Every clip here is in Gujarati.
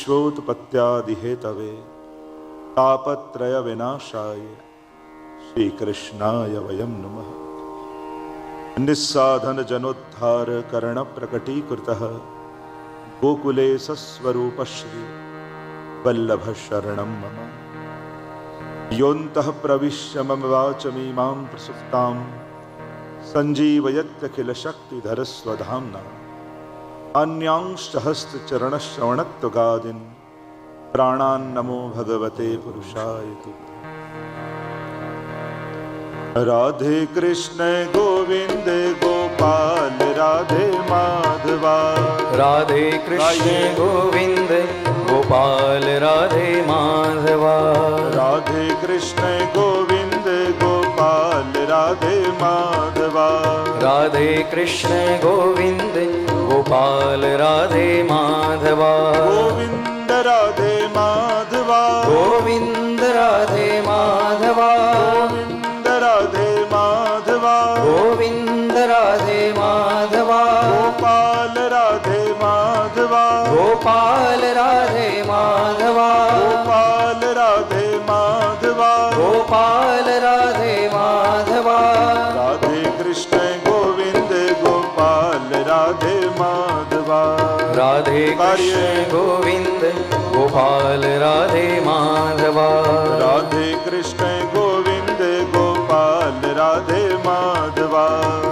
विश्वोत्पत्त्यादिहेतवे तापत्रय विनाशाय श्री कृष्णाय वयं नमः। निस्साधन जनोद्धार कर्ण प्रकटीकृतः गोकुले सस्वरूप श्री वल्लभ शरणं मम। योऽन्तः प्रविश्य मम वाचमीमां प्रसुप्तां सञ्जीवयत्यखिल शक्तिधर स्वधाम्ना। अन्यांश्च हस्तचरणश्रवणत्वगादीन् प्राणान् नमो भगवते पुरुषाय तुभ्यम्। राधे कृष्ण गोविंद गोपाल राधे माधवा। राधे कृष्ण गोविंद गोपाल राधे माधवा। राधे कृष्ण गोविंद गोपाल राधे माधवा। राधे कृष्ण गोविंद गोपाल राधे माधवा। गोविंद राधे माधवा। गोविंद राधे माधवा। गोविंद राधे माधवा। गोविंद राधे माधवा। गोपाल राधे माधवा। गोपाल राधे माधवा। गोपाल राधे माधवा। गोपाल राधे माधवा। राधे कृष्ण गोविंद गोपाल राधे माधवा। राधे कृष्ण गोविंद गोपाल राधे माधवा। राधे कृष्ण गोविंद गोपाल राधे माधवा।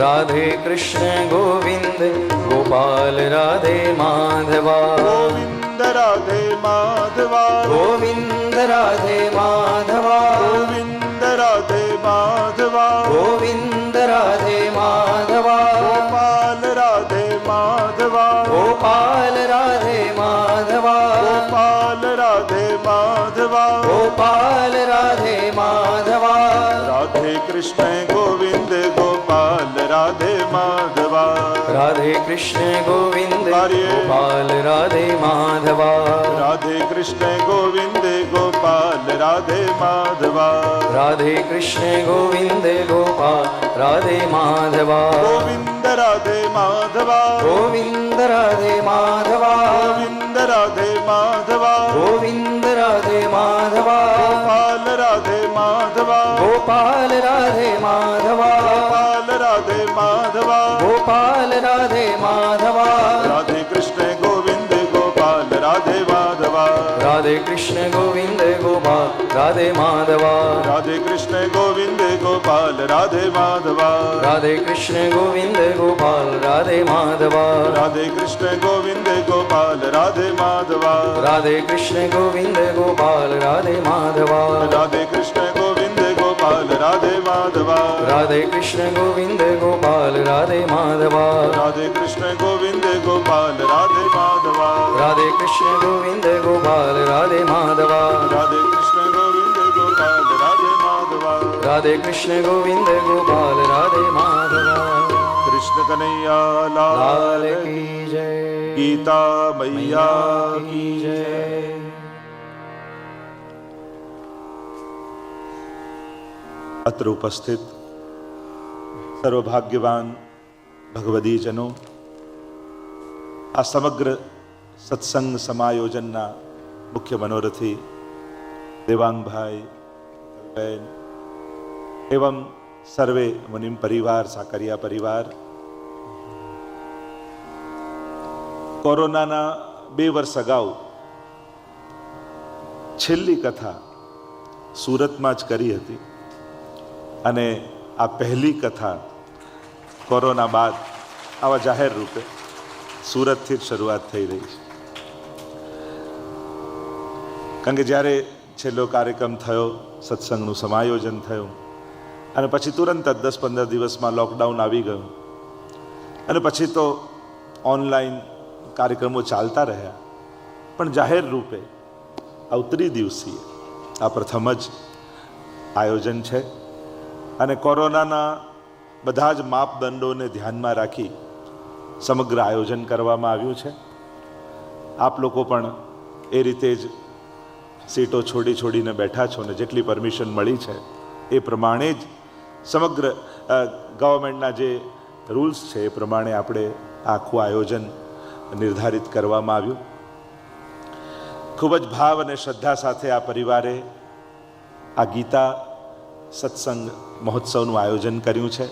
राधे कृष्ण गोविंद गोपाल राधे माधवा। गोविंद राधे माधवा। गोविंद राधे माधवा। गोविंद राधे माधवा। गोविंद राधे माधवा। गोपाल राधे माधवा। गोपाल राधे माधवा। गोपाल राधे माधवा। गोपाल राधे माधवा। राधे कृष्ण गोविंद गोपाल राधे माधवा। राधे कृष्ण गोविंद कार्य। गोपाल राधे माधवा। राधे कृष्ण गोविंद गोपाल राधे माधवा। राधे कृष्ण गोविंद गोपाल राधे माधवा। गोविंद राधे माधवा। गोविंद राधे माधवा। गोविंद राधे माधवा। गोविंद राधे माधवा। गोपाल राधे माधवा। गोपाल राधे माधवा। गोपाल राधे माधवा। गोपाल राधे माधवा। राधे कृष्ण गोविंद गोपाल राधे माधवा। राधे कृष्ण गोविंद गोपाल राधे माधवा। राधे कृष्ण गोविंद गोपाल राधे माधवा। राधे कृष्ण गोविंद गोपाल राधे माधवा। राधे कृष्ण गोविंद गोपाल राधे माधवा। राधे कृष्ण गोविंद गोपाल राधे माधवा। राधे कृष्ण गोविंद गोपाल राधे माधवा। राधे कृष्ण गोविंद गोपाल राधे माधवा। राधे कृष्ण गोविंद गोपाल राधे माधवा। राधे कृष्ण गोविंद गोपाल राधे माधवा। राधे कृष्ण गोविंद गोपाल राधे माधवा। राधे कृष्ण गोविंद गोपाल राधे माधवा। कृष्ण कन्हैया लाल लाल की जय। गीता मैया की जय। अत्र उपस्थित સર્વભાગ્યવાન ભગવદીજનો, આ સમગ્ર સત્સંગ સમાયોજનના મુખ્ય મનોરથી દેવાંગભાઈ બેન એવं સર્વે મુનિમ પરિવાર, સાકરિયા પરિવાર, કોરોનાના 2 વર્ષ અગાઉ છેલ્લી કથા સુરતમાં જ કરી હતી અને આ પહેલી કથા કોરોના બાદ આવા જાહેર રૂપે સુરતથી જ શરૂઆત થઈ રહી છે. કારણ કે જ્યારે છેલ્લો કાર્યક્રમ થયો, સત્સંગનું સમાયોજન થયું અને પછી તુરંત જ 10-15 દિવસમાં લોકડાઉન આવી ગયું અને પછી તો ઓનલાઈન કાર્યક્રમો ચાલતા રહ્યા, પણ જાહેર રૂપે આ ઉત્તરી દિવસીય આ પ્રથમ જ આયોજન છે અને કોરોનાના બધા જ માપદંડોને ધ્યાનમાં રાખી સમગ્ર આયોજન કરવામાં આવ્યું છે. આપ લોકો પણ એ રીતે જ સીટો છોડીને બેઠા છો ને જેટલી પરમિશન મળી છે એ પ્રમાણે જ સમગ્ર ગવર્મેન્ટના જે રૂલ્સ છે એ પ્રમાણે આપણે આખું આયોજન નિર્ધારિત કરવામાં આવ્યું. ખૂબ જ ભાવ અને શ્રદ્ધા સાથે આ પરિવારે આ ગીતા સત્સંગ મહોત્સવનું આયોજન કર્યું છે.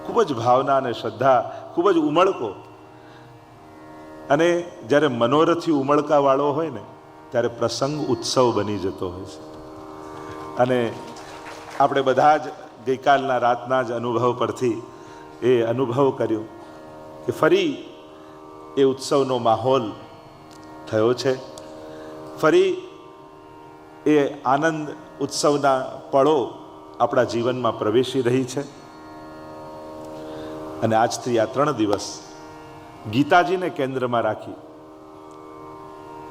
ખૂબ જ ભાવના અને શ્રદ્ધા, ખૂબ જ ઉમળકો. અને જ્યારે મનોરથી ઉમળકાવાળો હોય ને ત્યારે પ્રસંગ ઉત્સવ બની જતો હોય છે. અને આપણે બધા જ ગઈકાલના રાતના જ અનુભવ પરથી એ અનુભવ કર્યો કે ફરી એ ઉત્સવનો માહોલ થયો છે. ફરી એ આનંદ ઉત્સવના પળો આપણા જીવનમાં પ્રવેશી રહી છે. અને આજથી આ 3 દિવસ ગીતાજીને કેન્દ્રમાં રાખી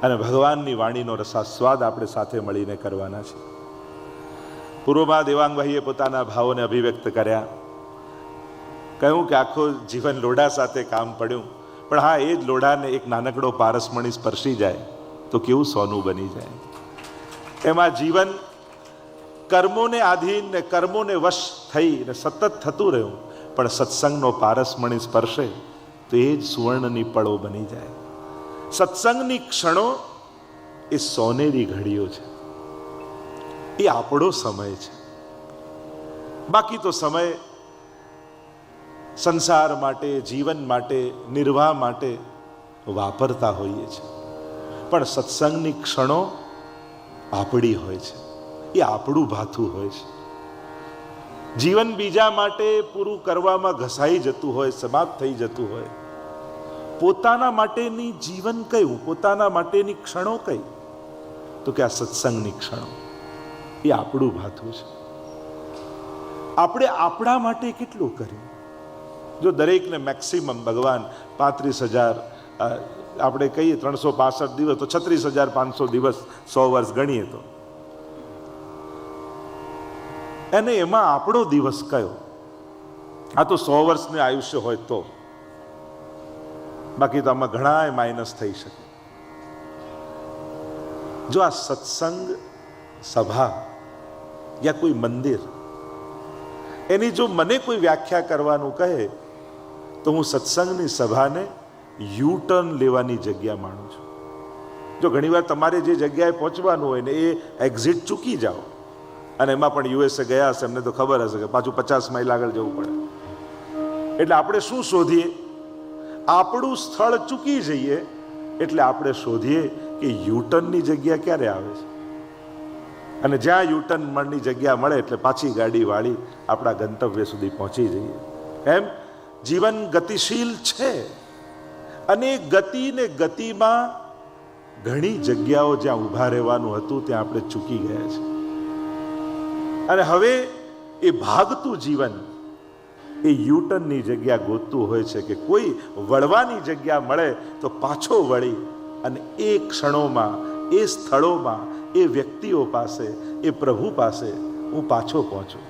અને ભગવાનની વાણીનો રસાસ્વાદ આપણે સાથે મળીને કરવાના છે. પૂર્વમાં દેવાંગભાઈએ પોતાના ભાવોને અભિવ્યક્ત કર્યા. કહ્યું કે આખો જીવન લોઢા સાથે કામ પડ્યું, પણ હા, એ જ લોઢાને એક નાનકડો પારસમણી સ્પર્શી જાય તો કેવું સોનું બની જાય. એમાં જીવન કર્મોને આધીન ને કર્મોને વશ થઈને સતત થતું રહ્યું, પણ સત્સંગનો પારસમણી સ્પર્શે તો એ જ સુવર્ણની પળો બની જાય. સત્સંગની ક્ષણો એ સોનેરી ઘડીઓ છે. એ આપણો સમય છે. બાકી તો સમય સંસાર માટે, જીવન માટે, નિર્વાહ માટે વાપરતા હોઈએ છીએ, પણ સત્સંગની ક્ષણો આપણી હોય છે. એ આપણું ભાથું હોય છે. જીવન બીજા માટે પૂરું કરવામાં ઘસાઈ જતું હોય, સમાપ્ત થઈ જતું હોય. પોતાના માટેની જીવન કયું, પોતાના માટેની ક્ષણો કઈ? તો કે આ સત્સંગની ક્ષણો. એ આપણું ભાથું છે. આપણે આપણા માટે કેટલું કર્યું? જો દરેકને મેક્સિમમ ભગવાન 35,000, આપણે કહીએ 365 દિવસ, તો 36,500 દિવસ 100 વર્ષ ગણીએ તો એને એમાં આપણો દિવસ કયો? આ તો 100 વર્ષનું આયુષ્ય હોય તો, બાકી તો આમાં ઘણા માઇનસ થઈ શકે. જો આ સત્સંગ સભા યા કોઈ મંદિર, એની જો મને કોઈ વ્યાખ્યા કરવાનું કહે તો હું સત્સંગની સભાને યુટર્ન લેવાની જગ્યા માનું છું. જો ઘણીવાર તમારે જે જગ્યાએ પહોંચવાનું હોય ને એ એક્ઝિટ ચૂકી જાઓ, અને એમાં પણ યુએસએ ગયા હશે, એમને તો ખબર હશે કે પાછું 50 માઇલ આગળ જવું પડે. એટલે આપણે શું શોધીએ? આપણું સ્થળ ચૂકી જઈએ એટલે આપણે શોધીએ કે યુટર્નની જગ્યા ક્યારે આવે છે. અને જ્યાં યુટર્નની જગ્યા મળે એટલે પાછી ગાડી વાળી આપણા ગંતવ્ય સુધી પહોંચી જઈએ. એમ જીવન ગતિશીલ છે, અને ગતિ ને ગતિમાં ઘણી જગ્યાઓ જ્યાં ઊભા રહેવાનું હતું ત્યાં આપણે ચૂકી ગયા છે. અને હવે એ ભાગતું જીવન એ યુટર્નની જગ્યા ગોતતું હોય છે કે કોઈ વળવાની જગ્યા મળે તો પાછો વળી અને એ ક્ષણોમાં, એ સ્થળોમાં, એ વ્યક્તિઓ પાસે, એ પ્રભુ પાસે હું પાછો પહોંચું.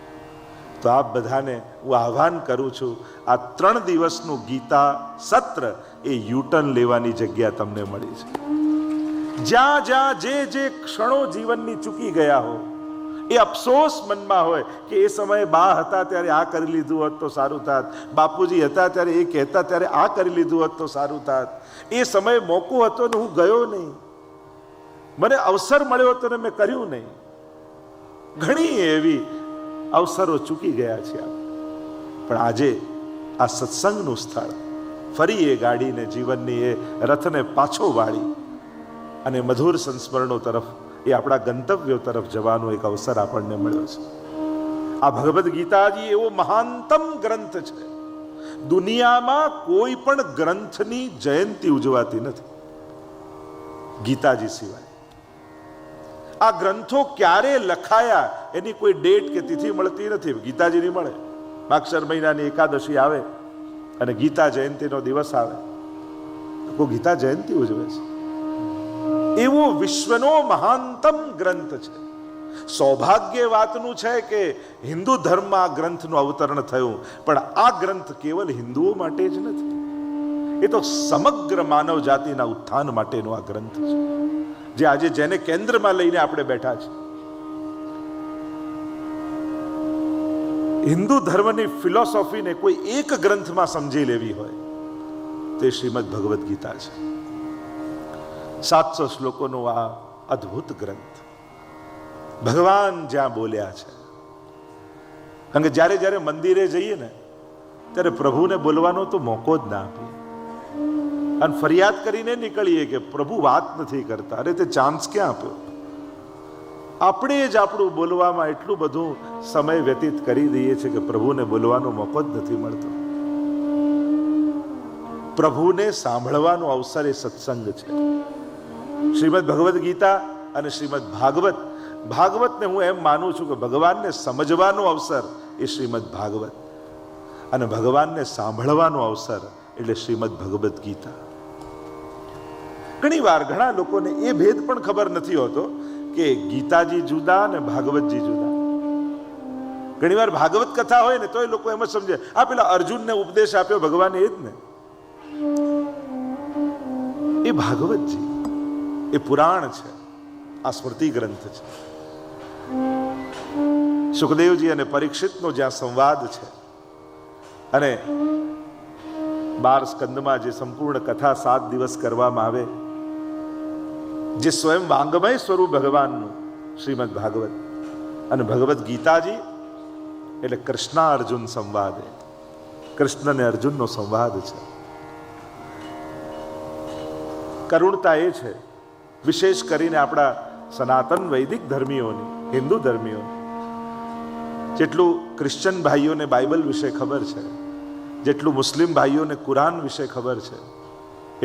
તો આપ બધાને હું આહ્વાન કરું છું, આ 3 દિવસનું ગીતા સત્ર એ યુટર્ન લેવાની જગ્યા તમને મળી છે. જ્યાં જ્યાં જે ક્ષણો જીવનની ચૂકી ગયા હો, એ અફસોસ મનમાં હોય કે એ સમયે બા હતા ત્યારે આ કરી લીધું હોત તો સારું થાત, બાપુજી હતા ત્યારે એ કહેતા ત્યારે આ કરી લીધું હોત તો સારું થાત, એ સમયે મોકો હતો ને હું ગયો નહીં, મને અવસર મળ્યો હતો ને મેં કર્યું નહીં. ઘણી એવી અવસરો ચૂકી ગયા છે. પણ આજે આ સત્સંગનું સ્થળ ફરી એ ગાડીને, જીવનની એ રથને પાછો વાળી અને મધુર સંસ્મરણો તરફ, એ આપણા ગંતવ્યો તરફ જવાનો એક અવસર આપણને મળ્યો છે. આ ભગવદ્ ગીતાજી એવો મહાનતમ ગ્રંથ છે. દુનિયામાં કોઈ પણ ગ્રંથની જયંતી ઉજવાતી નથી ગીતાજી સિવાય. આ ગ્રંથો ક્યારે લખાયા એની કોઈ ડેટ કે તિથિ મળતી નથી. ગીતાજીની મળે. માગશર મહિનાની એકાદશી આવે અને ગીતા જયંતીનો દિવસ આવે તો ગીતા જયંતી ઉજવે છે. એવો વિશ્વનો મહાનતમ ગ્રંથ છે. સૌભાગ્ય વાતનું છે કે હિન્દુ ધર્મમાં આ ગ્રંથનું અવતરણ થયું, પણ આ ગ્રંથ કેવલ હિન્દુઓ માટે જ નથી, એ તો સમગ્ર માનવ જાતિના ઉત્થાન માટેનો આ ગ્રંથ છે, જે આજે જેને કેન્દ્રમાં લઈને આપણે બેઠા છે. હિન્દુ ધર્મની ફિલોસોફીને કોઈ એક ગ્રંથમાં સમજી લેવી હોય તે શ્રીમદ ભગવદ્ ગીતા છે. 700 શ્લોકોનું આ અદ્ભુત ગ્રંથ. ભગવાન જ્યાં બોલ્યા છે, કારણ કે જ્યારે જ્યારે મંદિરે જઈએ ને ત્યારે પ્રભુને બોલવાનો તો મોકો જ ના આપીએ અને ફરિયાદ કરીને નીકળીએ કે પ્રભુ વાત નથી કરતા. અરે તે ચાન્સ ક્યાં આપ્યો? આપણે જ આપણું બોલવામાં એટલું બધું સમય વ્યતીત કરી દઈએ છીએ કે પ્રભુને બોલવાનો મોકો જ નથી મળતો. પ્રભુને સાંભળવાનો અવસર એ સત્સંગ છે. શ્રીમદ ભગવદ્ ગીતા અને શ્રીમદ ભાગવતને હું એમ માનું છું કે ભગવાનને સમજવાનો અવસર એ શ્રીમદ ભાગવત અને ભગવાનને સાંભળવાનો અવસર એટલે શ્રીમદ ભગવદ્ ગીતા. ઘણી વાર ઘણા લોકોને એ ભેદ પણ ખબર નથી હોતો કે ગીતાજી જુદા અને ભાગવતજી જુદા. ઘણી વાર ભાગવત કથા હોય ને તો એ લોકો એમ જ સમજે આ પેલા અર્જુનને ઉપદેશ આપ્યો ભગવાને એ જ ને. એ ભાગવતજી એ પુરાણ છે, આ સ્મૃતિ ગ્રંથ છે. સુખદેવજી અને પરીક્ષિતનો જ્યાં સંવાદ છે અને 12 સ્કંદમાં જે સંપૂર્ણ કથા 7 દિવસ કરવામાં આવે, જે સ્વયં વાંગમય સ્વરૂપ ભગવાનનું શ્રીમદ ભાગવત અને ભગવદ્ ગીતાજી એટલે કૃષ્ણ અર્જુન સંવાદ, કૃષ્ણ અને અર્જુનનો સંવાદ છે. કરુણતા એ છે વિશેષ કરીને આપણા સનાતન વૈદિક ધર્મીઓની, હિન્દુ ધર્મીઓની, જેટલું ક્રિશ્ચન ભાઈઓને બાઇબલ વિશે ખબર છે, જેટલું મુસ્લિમ ભાઈઓને કુરાન વિશે ખબર છે,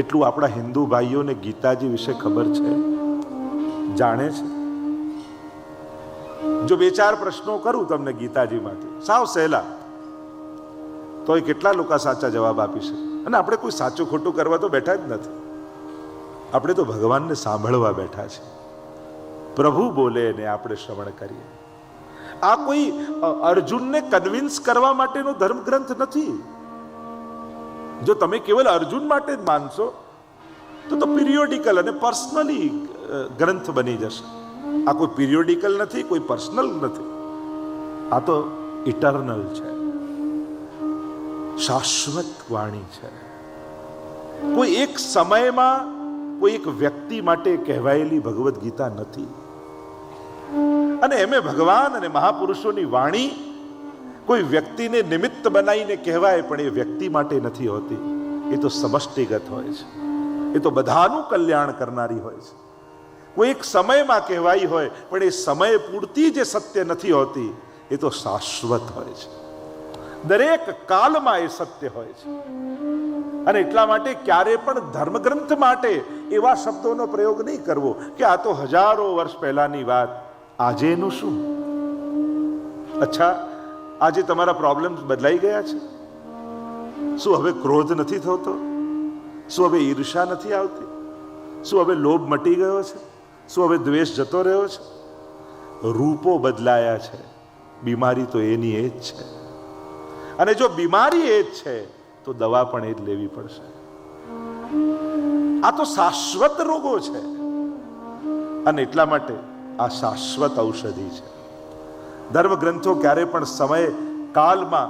એટલું આપણા હિન્દુ ભાઈઓને ગીતાજી વિશે ખબર છે, જાણે છે. જો 2-4 પ્રશ્નો કરું તમને ગીતાજી માટે સાવ સહેલા, તો એ કેટલા લોકો સાચા જવાબ આપી શકે? અને આપણે કોઈ સાચું ખોટું કરવા તો બેઠા જ નથી. આપણે તો ભગવાનને સાંભળવા બેઠા છે. પ્રભુ બોલે ને આપણે શ્રવણ કરીએ. આ કોઈ અર્જુનને કન્વિન્સ કરવા માટેનો ધર્મ ગ્રંથ નથી. જો તમે કેવલ અર્જુન માટે જ માનશો તો પિરિયોડિકલ અને પર્સનલી ગ્રંથ બની જશે. આ કોઈ પિરિયોડિકલ નથી, કોઈ પર્સનલ નથી. આ તો ઇટર્નલ છે, શાશ્વત વાણી છે. કોઈ એક સમયમાં કોઈ એક વ્યક્તિ માટે કહેવાયેલી ભગવદ્ ગીતા નથી. અને એમે ભગવાન અને મહાપુરુષોની વાણી કોઈ વ્યક્તિને નિમિત્ત બનાવીને કહેવાય પણ એ વ્યક્તિ માટે નથી હોતી. એ તો સમષ્ટિગત હોય છે, એ તો બધાનું કલ્યાણ કરનારી હોય છે. કોઈ એક સમયમાં કહેવાય હોય પણ એ સમય પૂરતી જે સત્ય નથી હોતી, એ તો શાશ્વત હોય છે. દરેક કાલમાં એ સત્ય હોય છે. અને એટલા માટે ક્યારે પણ ધર્મગ્રંથ માટે એવા શબ્દોનો પ્રયોગ નહીં કરવો કે આ તો હજારો વર્ષ પહેલાની વાત, આજે એનું શું? અચ્છા, આજે તમારા પ્રોબ્લેમ્સ બદલાઈ ગયા છે? શું હવે ક્રોધ નથી થતો? શું હવે ઈર્ષા નથી આવતી? શું હવે લોભ મટી ગયો છે? શું હવે દ્વેષ જતો રહ્યો છે? રૂપો બદલાયા છે, બીમારી તો એની એ જ છે. અને જો બીમારી એ જ છે તો દવા પણ એ જ લેવી પડશે. આ તો શાશ્વત રોગો છે અને એટલા માટે આ શાશ્વત ઔષધિ છે. ધર્મ ગ્રંથો ક્યારે પણ સમય કાલમાં